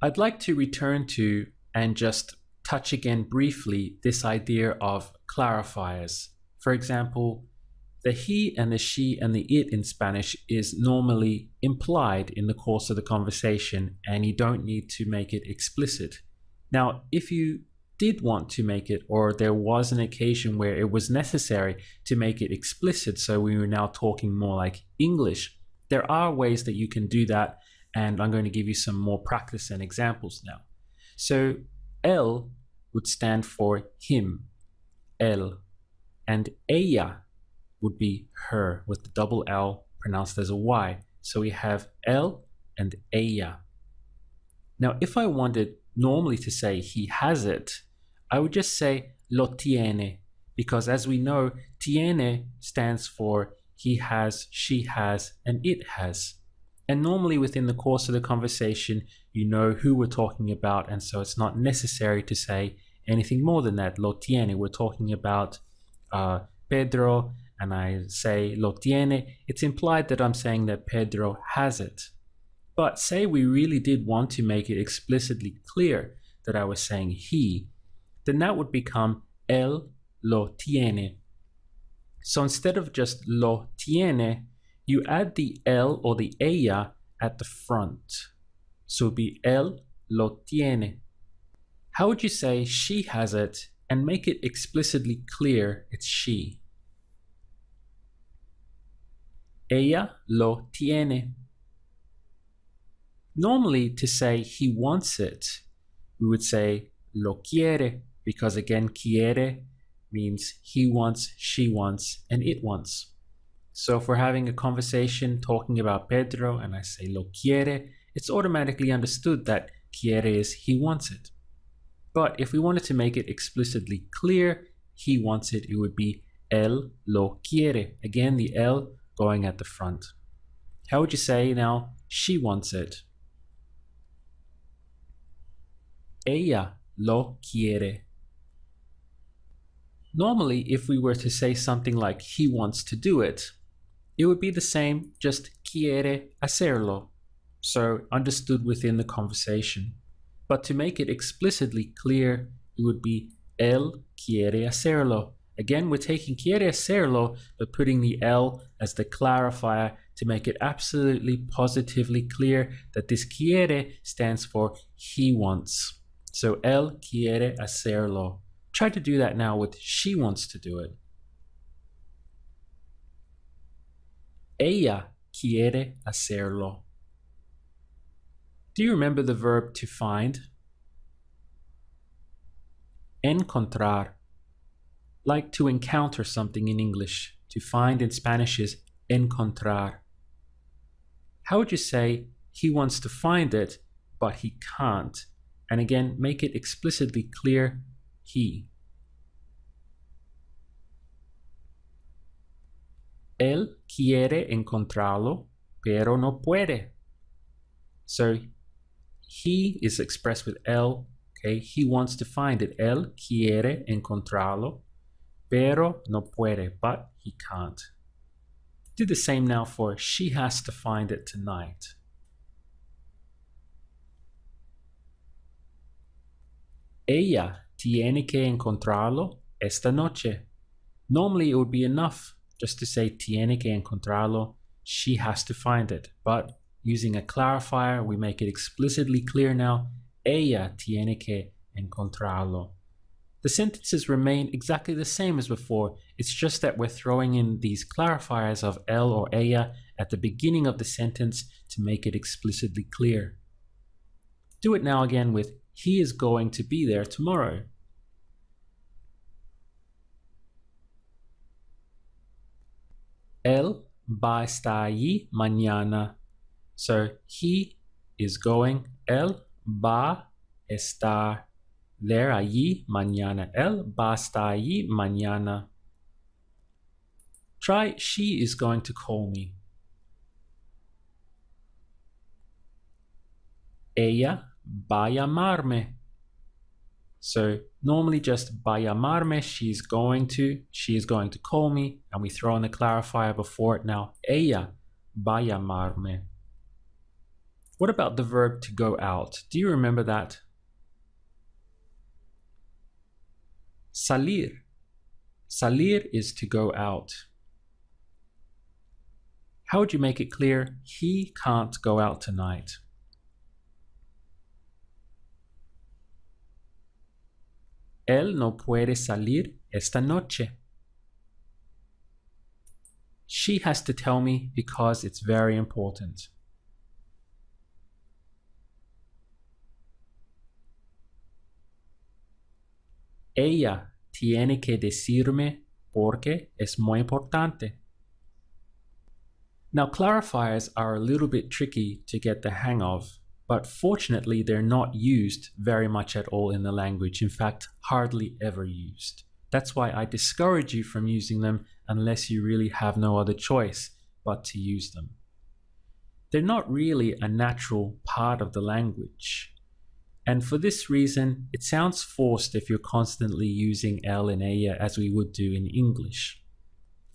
I'd like to return to and just touch again briefly this idea of clarifiers. For example, the he and the she and the it in Spanish is normally implied in the course of the conversation, and you don't need to make it explicit. Now, if you did want to make it, or there was an occasion where it was necessary to make it explicit, so we were now talking more like English, there are ways that you can do that, and I'm going to give you some more practice and examples now. So él would stand for him, él, and ella would be her with the double L pronounced as a Y. So we have él and ella. Now, if I wanted normally to say he has it, I would just say lo tiene, because as we know, tiene stands for he has, she has, and it has. And normally within the course of the conversation, you know who we're talking about, and so it's not necessary to say anything more than that. Lo tiene, we're talking about Pedro, and I say lo tiene, it's implied that I'm saying that Pedro has it. But say we really did want to make it explicitly clear that I was saying he, then that would become él lo tiene. So instead of just lo tiene, you add the él or the ella at the front. So it would be él lo tiene. How would you say she has it and make it explicitly clear it's she? Ella lo tiene. Normally, to say he wants it, we would say lo quiere, because again, quiere means he wants, she wants, and it wants. So if we're having a conversation talking about Pedro and I say lo quiere, it's automatically understood that quiere is he wants it. But if we wanted to make it explicitly clear, he wants it, it would be él lo quiere. Again, the L going at the front. How would you say now she wants it? Ella lo quiere. Normally, if we were to say something like he wants to do it, it would be the same, just quiere hacerlo, so understood within the conversation. But to make it explicitly clear, it would be él quiere hacerlo. Again, we're taking quiere hacerlo, but putting the L as the clarifier to make it absolutely positively clear that this quiere stands for he wants. So él quiere hacerlo. Try to do that now with she wants to do it. Ella quiere hacerlo. Do you remember the verb to find? Encontrar. Like to encounter something in English. To find in Spanish is encontrar. How would you say he wants to find it, but he can't? And again, make it explicitly clear, he. Él quiere encontrarlo, pero no puede. So he is expressed with él, okay? He wants to find it. Él quiere encontrarlo, pero no puede, but he can't. Do the same now for she has to find it tonight. Ella tiene que encontrarlo esta noche. Normally it would be enough just to say tiene que encontrarlo, she has to find it. But using a clarifier, we make it explicitly clear now, ella tiene que encontrarlo. The sentences remain exactly the same as before. It's just that we're throwing in these clarifiers of él or ella at the beginning of the sentence to make it explicitly clear. Do it now again with he is going to be there tomorrow. Él va a estar allí mañana. So he is going, él va a estar there allí mañana. Él va a estar allí mañana. Try she is going to call me. Ella va a llamarme. So normally just va a llamarme, she is going to call me, and we throw in the clarifier before it now. Ella va a llamarme. What about the verb to go out? Do you remember that? Salir. Salir is to go out. How would you make it clear? He can't go out tonight. Él no puede salir esta noche. She has to tell me because it's very important. Ella tiene que decirme porque es muy importante. Now, clarifiers are a little bit tricky to get the hang of, but fortunately they're not used very much at all in the language. In fact, hardly ever used. That's why I discourage you from using them unless you really have no other choice but to use them. They're not really a natural part of the language. And for this reason, it sounds forced if you're constantly using él and ella as we would do in English.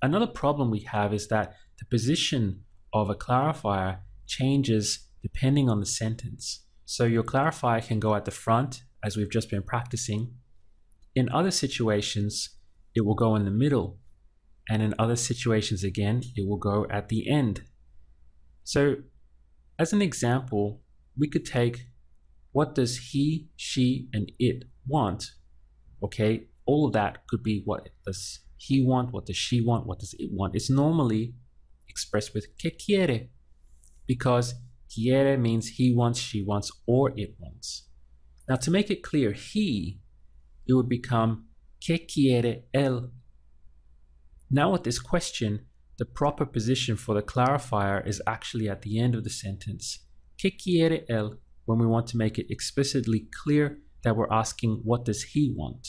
Another problem we have is that the position of a clarifier changes depending on the sentence. So your clarifier can go at the front, as we've just been practicing. In other situations, it will go in the middle. And in other situations, again, it will go at the end. So as an example, we could take what does he, she, and it want? Okay, all of that could be what does he want, what does she want, what does it want. It's normally expressed with que quiere, because quiere means he wants, she wants, or it wants. Now to make it clear, he, it would become que quiere él. Now with this question, the proper position for the clarifier is actually at the end of the sentence. Que quiere él, when we want to make it explicitly clear that we're asking what does he want.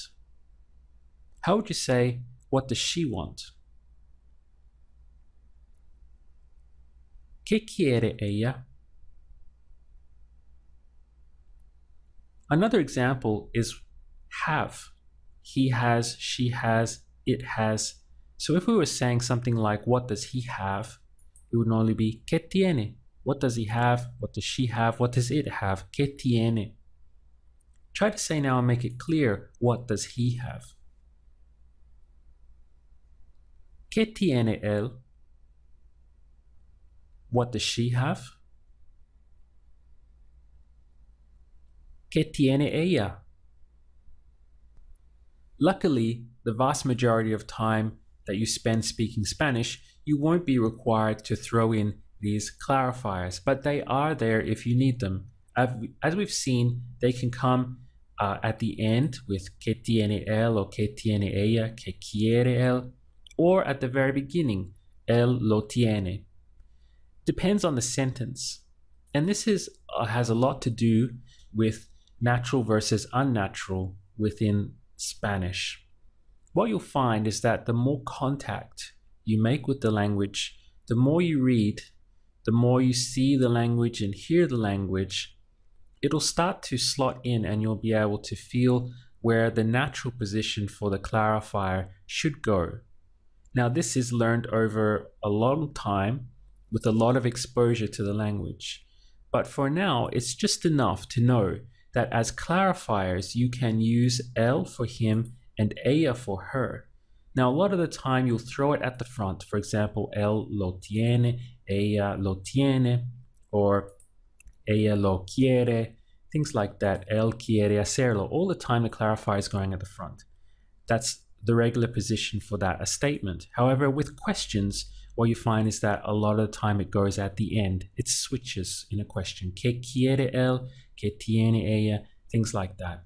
How would you say, what does she want? ¿Qué quiere ella? Another example is have. He has, she has, it has. So if we were saying something like, what does he have? It would normally be, ¿qué tiene? What does he have? What does she have? What does it have? ¿Qué tiene? Try to say now and make it clear, what does he have? ¿Qué tiene él? What does she have? ¿Qué tiene ella? Luckily, the vast majority of time that you spend speaking Spanish, you won't be required to throw in these clarifiers, but they are there if you need them. As we've seen, they can come at the end with ¿qué tiene él? Or ¿qué tiene ella? ¿Qué quiere él? Or at the very beginning, él lo tiene. Depends on the sentence. And this has a lot to do with natural versus unnatural within Spanish. What you'll find is that the more contact you make with the language, the more you read, the more you see the language and hear the language, it'll start to slot in and you'll be able to feel where the natural position for the clarifier should go. Now, this is learned over a long time with a lot of exposure to the language. But for now, it's just enough to know that as clarifiers, you can use él for him and ella for her. Now, a lot of the time, you'll throw it at the front. For example, él lo tiene, ella lo tiene, or ella lo quiere, things like that. Él quiere hacerlo. All the time, the clarifier is going at the front. That's the regular position for that, a statement. However, with questions, what you find is that a lot of the time it goes at the end. It switches in a question. ¿Qué quiere él? ¿Qué tiene ella? Things like that.